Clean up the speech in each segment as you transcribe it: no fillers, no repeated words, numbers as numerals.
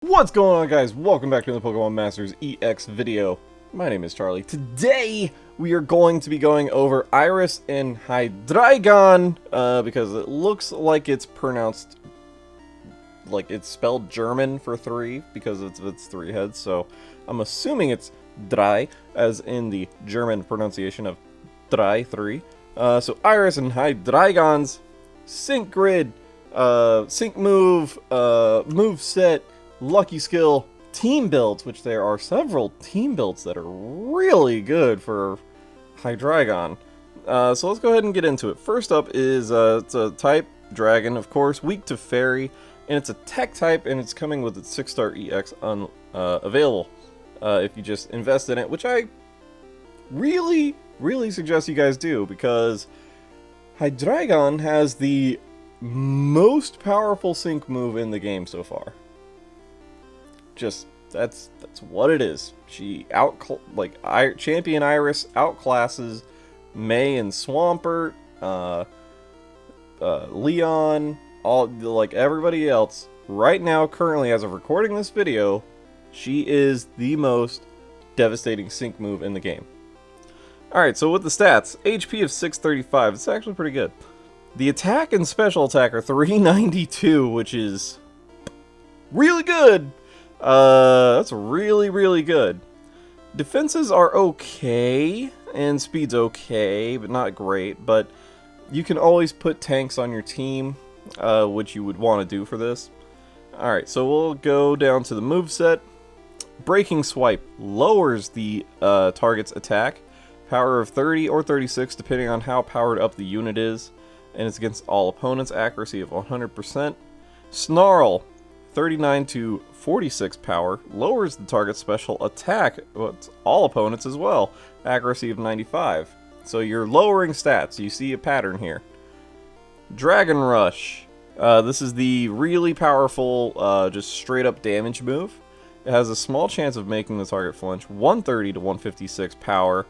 What's going on, guys? Welcome back to the Pokemon Masters EX video. My name is Charlie. Today we are going to be going over Iris and HYDREIGON because it looks like it's pronounced like it's spelled German for three because of its three heads, so I'm assuming it's drei as in the German pronunciation of drei, three. So Iris and HYDREIGON's sync grid, sync move, moveset, lucky skill, team builds, which there are several team builds that are really good for HYDREIGON. So let's go ahead and get into it. First up is it's a type dragon, of course, weak to fairy, and it's a tech type, and it's coming with its 6-star EX available if you just invest in it, which I really suggest you guys do, because HYDREIGON has the most powerful sync move in the game so far. Just that's what it is. She Champion Iris outclasses May and Swampert, Leon, all like everybody else. Right now, currently, as of recording this video, she is the most devastating sync move in the game. Alright, so with the stats, HP of 635, it's actually pretty good. The attack and special attack are 392, which is really good. That's really good. Defenses are okay, and speed's okay, but not great. But you can always put tanks on your team, which you would want to do for this. Alright, so we'll go down to the moveset. Breaking Swipe lowers the target's attack, power of 30 or 36, depending on how powered up the unit is, and it's against all opponents, accuracy of 100%. Snarl, 39 to 46 power, lowers the target's special attack, well, it's all opponents as well, accuracy of 95. So you're lowering stats, you see a pattern here. Dragon Rush, this is the really powerful, just straight up damage move. It has a small chance of making the target flinch, 130 to 156 power,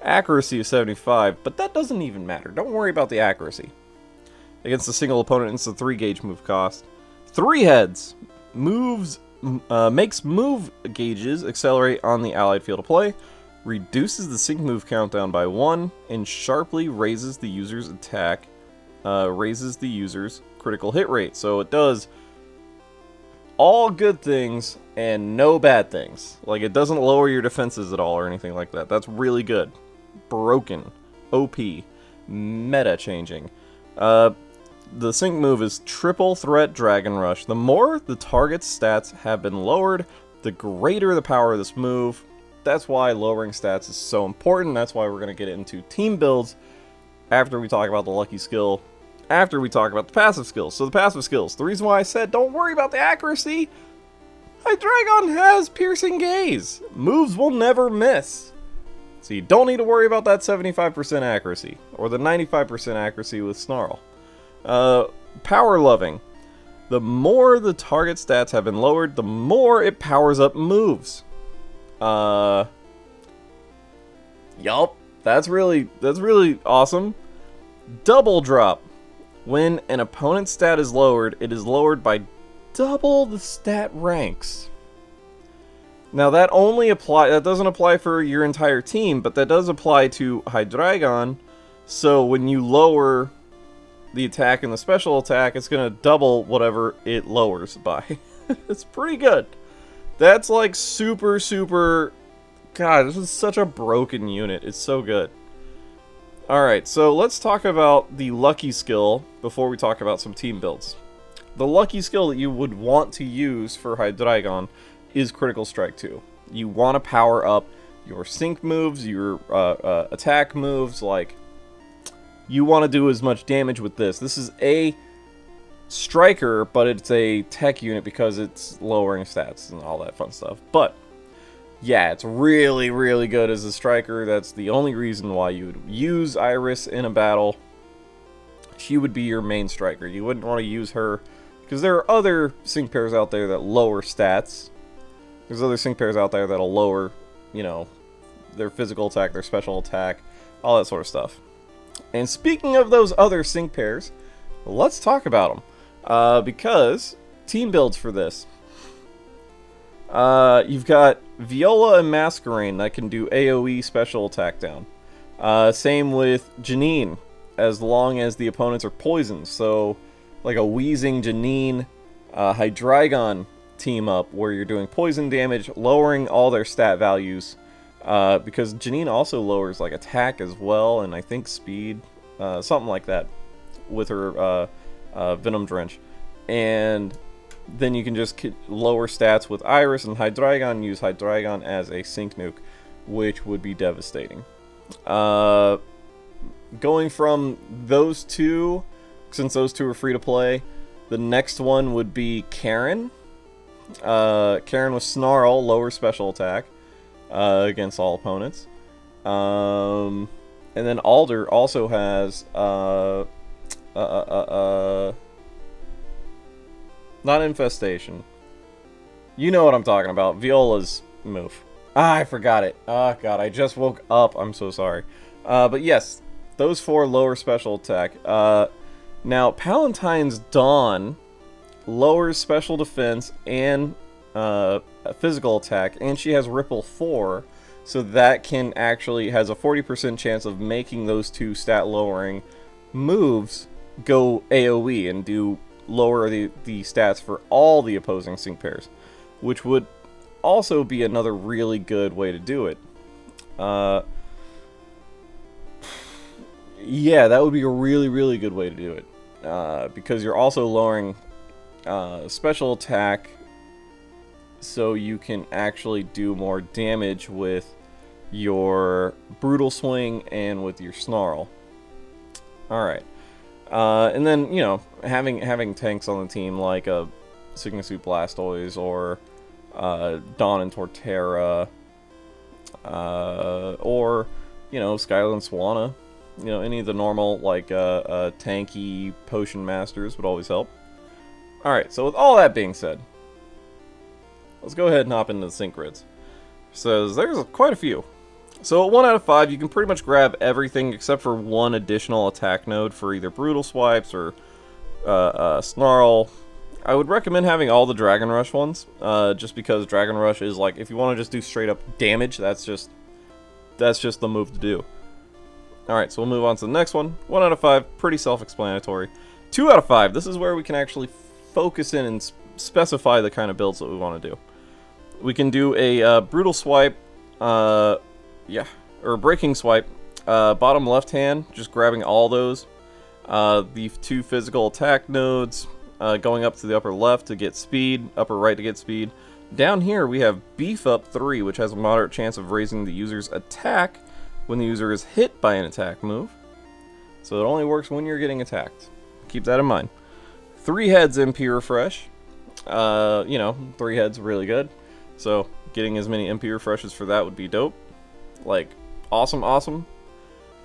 accuracy of 75, but that doesn't even matter, don't worry about the accuracy. Against a single opponent, it's a 3 gauge move cost. 3 heads, makes move gauges accelerate on the allied field of play, reduces the sync move countdown by 1, and sharply raises the user's attack, raises the user's critical hit rate. So it does all good things and no bad things. Like, it doesn't lower your defenses at all or anything like that. That's really good. Broken. OP. Meta changing. The sync move is Triple Threat Dragon Rush. The more the target's stats have been lowered, the greater the power of this move. That's why lowering stats is so important. That's why we're going to get into team builds after we talk about the lucky skill, after we talk about the passive skills. So the passive skills, the reason why I said don't worry about the accuracy, HYDREIGON has Piercing Gaze. Moves will never miss. So you don't need to worry about that 75% accuracy, or the 95% accuracy with Snarl. Power Loving. The more the target stats have been lowered, the more it powers up moves. Yup. That's really awesome. Double Drop. When an opponent's stat is lowered, it is lowered by double the stat ranks. Now that doesn't apply for your entire team, but that does apply to HYDREIGON. So when you lower the attack and the special attack, it's gonna double whatever it lowers by. It's pretty good. That's like super. God, this is such a broken unit. It's so good. Alright, so let's talk about the lucky skill before we talk about some team builds. The lucky skill that you would want to use for HYDREIGON is Critical Strike 2. You want to power up your sync moves, your attack moves, like, you want to do as much damage with this. This is a striker, but it's a tech unit because it's lowering stats and all that fun stuff. But yeah, it's really good as a striker. That's the only reason why you would use Iris in a battle. She would be your main striker. You wouldn't want to use her because there are other sync pairs out there that lower stats. There's other sync pairs out there that'll lower, you know, their physical attack, their special attack, all that sort of stuff. And speaking of those other sync pairs, let's talk about them. Because team builds for this. You've got Viola and Masquerain that can do AoE special attack down. Same with Janine, as long as the opponents are poisoned. So, like a Wheezing Janine HYDREIGON team up where you're doing poison damage, lowering all their stat values. Because Janine also lowers like attack as well, and I think speed, something like that, with her Venom Drench. And then you can just lower stats with Iris and HYDREIGON, use HYDREIGON as a sync nuke, which would be devastating. Going from those two, since those two are free to play, the next one would be Karen. Karen with Snarl, lower special attack against all opponents. And then Alder also has not Infestation. You know what I'm talking about. Viola's move. I forgot it. Oh god, I just woke up. I'm so sorry. But yes, those four lower special attack. Now, Palatine's Dawn lowers special defense and physical attack, and she has Ripple 4, so that can actually has a 40% chance of making those two stat lowering moves go AoE and do lower the stats for all the opposing sync pairs, which would also be another really good way to do it. Yeah, that would be a really, really good way to do it. Because you're also lowering special attack, so you can actually do more damage with your Brutal Swing and with your Snarl. Alright. And then, you know, having tanks on the team like a Signasuit Blastoise or Dawn and Torterra, or, you know, Skylar and Swanna. You know, any of the normal, like, tanky Potion Masters would always help. Alright, so with all that being said, let's go ahead and hop into the sync grids. Says there's quite a few. So at 1 out of 5, you can pretty much grab everything except for one additional attack node for either Brutal Swipes or Snarl. I would recommend having all the Dragon Rush ones, just because Dragon Rush is like, if you want to just do straight up damage, that's just the move to do. Alright, so we'll move on to the next one. 1 out of 5, pretty self-explanatory. 2 out of 5, this is where we can actually focus in and specify the kind of builds that we want to do. We can do a Brutal Swipe, or Breaking Swipe, bottom left hand, just grabbing all those. The 2 physical attack nodes, going up to the upper left to get speed, upper right to get speed. Down here we have Beef Up 3, which has a moderate chance of raising the user's attack when the user is hit by an attack move. So it only works when you're getting attacked. Keep that in mind. 3 heads MP refresh. You know, 3 heads really good. So getting as many MP refreshes for that would be dope. Like, awesome, awesome.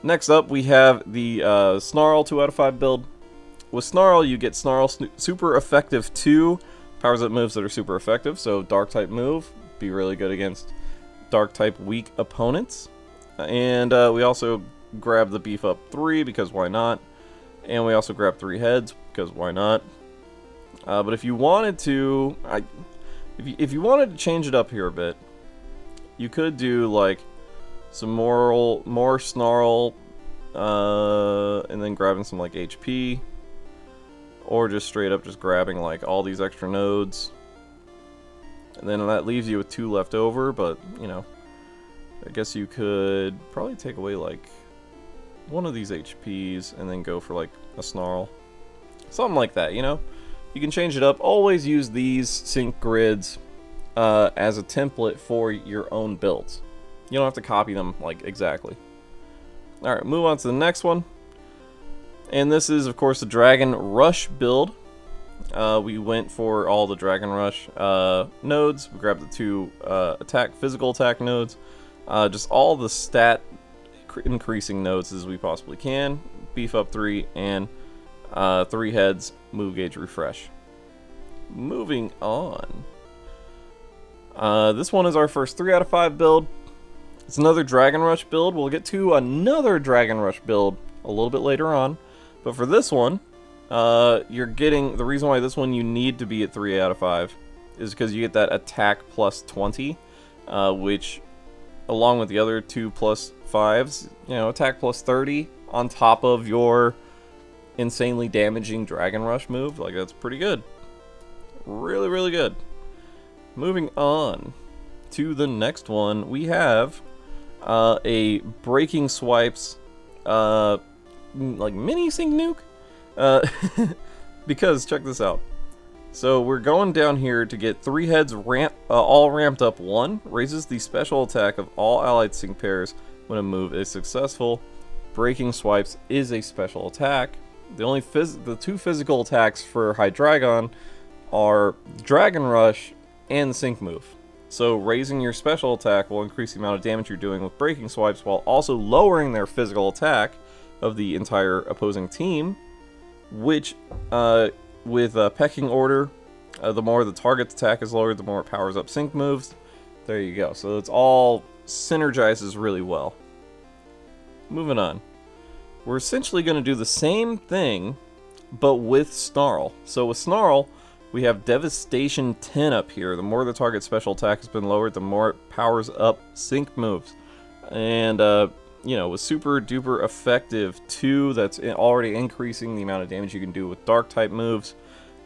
Next up, we have the Snarl 2 out of 5 build. With Snarl, you get Snarl Super Effective 2. Powers up moves that are super effective. So Dark type move, be really good against Dark type weak opponents. And we also grab the Beef Up 3, because why not? And we also grab 3 heads, because why not? But if you wanted to, if you wanted to change it up here a bit, you could do like some more Snarl, and then grabbing some like HP, or just straight up just grabbing like all these extra nodes, and then that leaves you with 2 left over. But you know, I guess you could probably take away like one of these HPs and then go for like a Snarl, something like that. You know, you can change it up. Always use these sync grids as a template for your own builds. You don't have to copy them like exactly. Alright, move on to the next one. And this is, of course, the Dragon Rush build. We went for all the Dragon Rush nodes. We grabbed the 2 physical attack nodes. Just all the stat increasing nodes as we possibly can. Beef Up 3 and 3 heads, move gauge refresh. Moving on. This one is our first 3 out of 5 build. It's another Dragon Rush build. We'll get to another Dragon Rush build a little bit later on. But for this one, you're getting, the reason why this one you need to be at 3 out of 5 is because you get that attack plus 20, which, along with the other 2 plus 5s, you know, attack plus 30 on top of your insanely damaging Dragon Rush move. Like, that's pretty good. Really, really good. Moving on to the next one, we have a Breaking Swipes, like mini Sync Nuke. Because, check this out. So we're going down here to get 3 heads all ramped up 1. Raises the special attack of all allied sync pairs when a move is successful. Breaking Swipes is a special attack. The 2 physical attacks for HYDREIGON are Dragon Rush and the sync move. So raising your special attack will increase the amount of damage you're doing with Breaking Swipes while also lowering their physical attack of the entire opposing team, which with Pecking Order, the more the target's attack is lowered, the more it powers up sync moves. There you go. So it's all synergizes really well. Moving on. We're essentially going to do the same thing, but with Snarl. So with Snarl, we have Devastation 10 up here. The more the target's special attack has been lowered, the more it powers up sync moves. And, you know, with super duper effective 2, that's already increasing the amount of damage you can do with dark type moves.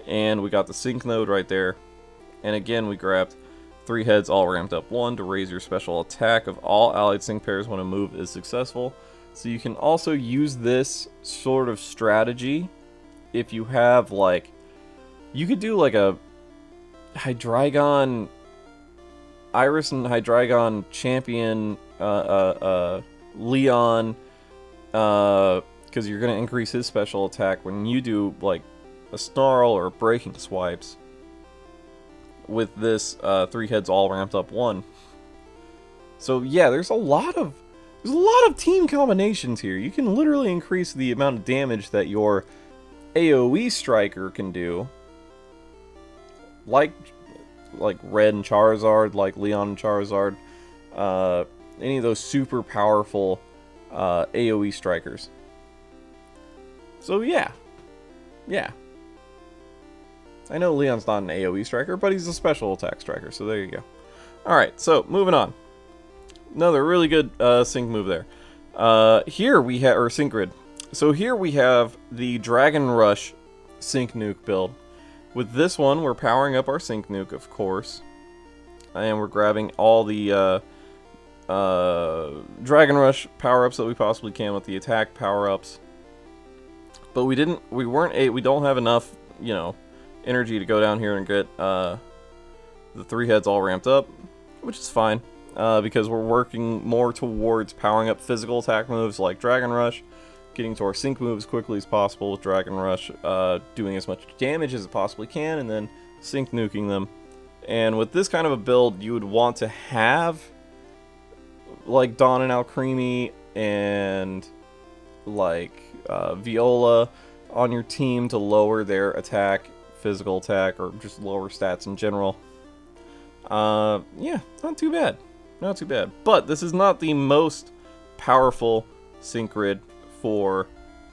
And we got the sync node right there. And again, we grabbed 3 heads all ramped up 1 to raise your special attack of all allied sync pairs when a move is successful. So you can also use this sort of strategy if you have, like, you could do like a HYDREIGON, Iris and HYDREIGON champion Leon, because you're going to increase his special attack when you do like a Snarl or Breaking Swipes with this 3 heads all ramped up 1. So yeah, there's a lot of team combinations here. You can literally increase the amount of damage that your AoE striker can do, like Red and Charizard, like Leon and Charizard, any of those super powerful AoE strikers. So yeah. I know Leon's not an AoE striker, but he's a special attack striker, so there you go. Alright, so moving on. Another really good sync move there. Here we have, or sync grid. So here we have the Dragon Rush sync nuke build. With this one, we're powering up our sync nuke, of course. And we're grabbing all the Dragon Rush power-ups that we possibly can with the attack power-ups. But we don't have enough, you know, energy to go down here and get the 3 heads all ramped up, which is fine, because we're working more towards powering up physical attack moves like Dragon Rush, getting to our sync move as quickly as possible with Dragon Rush, doing as much damage as it possibly can, and then sync nuking them. And with this kind of a build, you would want to have like Dawn and Alcremie and like Viola on your team to lower their attack, physical attack, or just lower stats in general. Yeah, not too bad. Not too bad. But this is not the most powerful sync grid for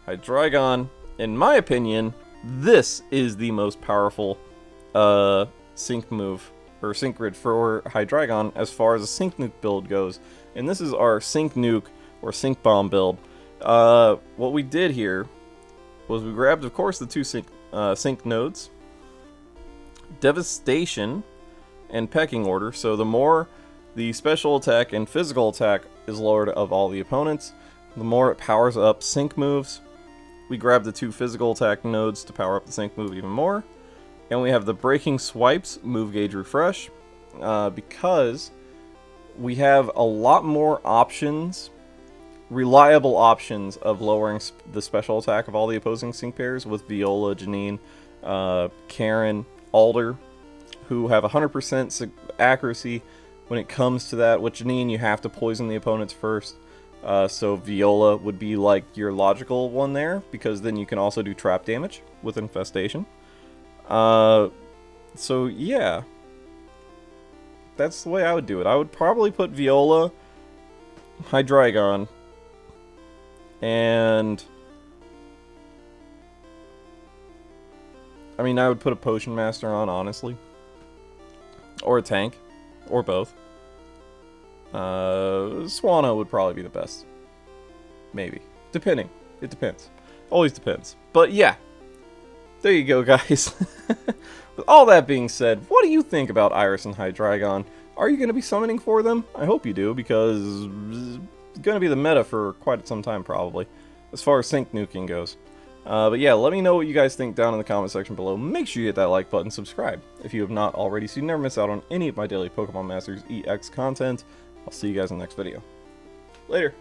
HYDREIGON. In my opinion, this is the most powerful sync move, or sync grid for HYDREIGON as far as a sync nuke build goes. And this is our sync nuke, or sync bomb build. What we did here was we grabbed, of course, the 2 sync nodes, Devastation and Pecking Order. So the more the special attack and physical attack is lowered of all the opponents, the more it powers up sync moves. We grab the 2 physical attack nodes to power up the sync move even more. And we have the Breaking Swipes move gauge refresh, because we have a lot more options, reliable options of lowering the special attack of all the opposing sync pairs with Viola, Janine, Karen, Alder, who have 100% accuracy when it comes to that. With Janine, you have to poison the opponents first. So Viola would be like your logical one there, because then you can also do trap damage with Infestation. So yeah, that's the way I would do it. I would probably put Viola, HYDREIGON, and I mean, I would put a Potion Master on, honestly. Or a tank. Or both. Swanna would probably be the best. Maybe. Depending. It depends. Always depends. But yeah. There you go, guys. With all that being said, what do you think about Iris and HYDREIGON? Are you going to be summoning for them? I hope you do, because it's going to be the meta for quite some time, probably, as far as sync nuking goes. But yeah, let me know what you guys think down in the comment section below. Make sure you hit that like button, subscribe if you have not already, so you never miss out on any of my daily Pokemon Masters EX content. I'll see you guys in the next video. Later.